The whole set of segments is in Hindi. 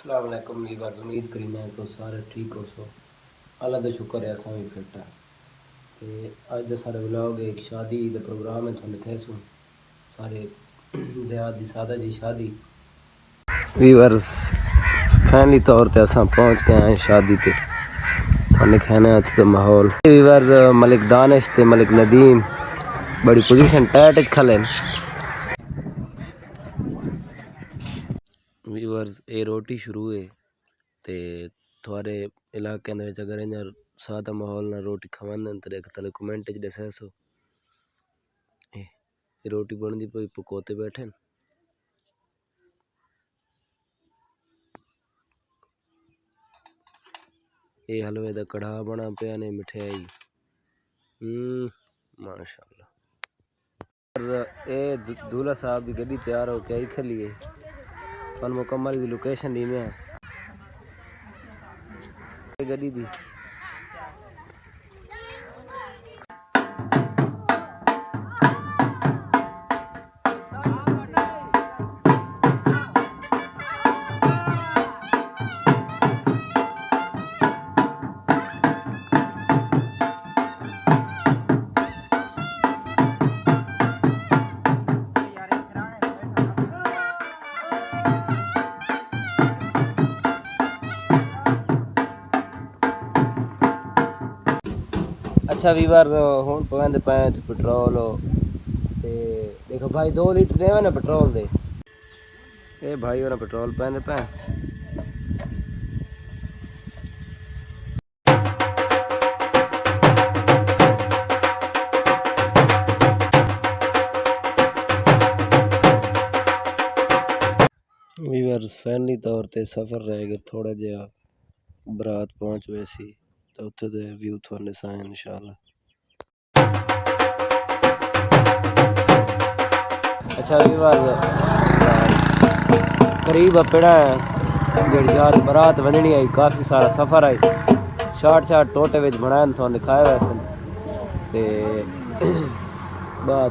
अस्सलाम वालेकुम वीवर, उम्मीद करीना तो सारे ठीक हो सो। अल्लाह का शुक्र है असा भी फिट है। तो अज का सारा व्लॉग एक शादी का प्रोग्राम है, थोड़े थे सो सारे देहात की सादा जी शादी। वीवर्स फैमिली तौर पर असा पहुँच गए हैं शादी पे। थोड़े कहना तो माहौल वीवर मलिक दानिश ते मलिक नदीम बड़ी पोजीशन टाइट खले। वीवर्स ये रोटी शुरू है ते थोड़े इलाके अगर इन्हें सादा माहौल ना रोटी खवान तो देख तले कमेंट च दस सो। ये रोटी बनती पई पकोते बैठे ये हलवे का कड़ा बना पिया ने मिठाई माशाल्लाह। ये दूल्हा साहब की गड्डी तैयार हो के आई खली है। मुकम्मल की लोकेशन दी में गड्डी दी अच्छा वीवर हूँ पवेंदे पे पेट्रोल ते देखो भाई 2 लीटर देवे ना पेट्रोल दे। ये भाई और पेट्रोल पवेंदे पे वीवर फैमिली तौर पर सफ़र रह गया थोड़ा जहा बरात पहुँच वैसी तो उत्थे दे व्यू थोड़े साए इंशाल्लाह। अच्छा वीवर करीब पेड़ा जहाज बरात वजनी आई काफ़ी सारा सफ़र आई शार्ट शार्ट टोटे विच बनाए थोड़े दिखाए वैसे ते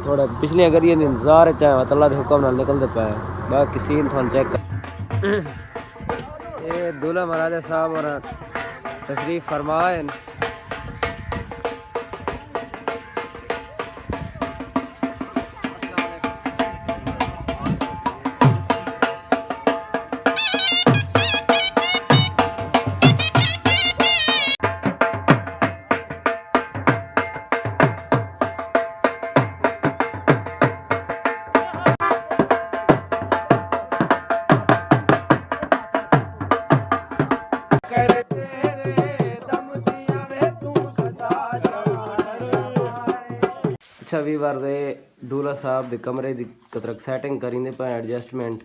थोड़ा पिछलियां गरियां इंतजार चाहे अल्लाह के हुक्म नाल निकलते पे बाकी सीन थोड़ा चेक कर। ये दूल्हा महाराजा साहब और तशरीफ फरमाए। अच्छा वीवर दे दूल्हा साहब के कमरे की कतरक सैटिंग करींदे पे एडजस्टमेंट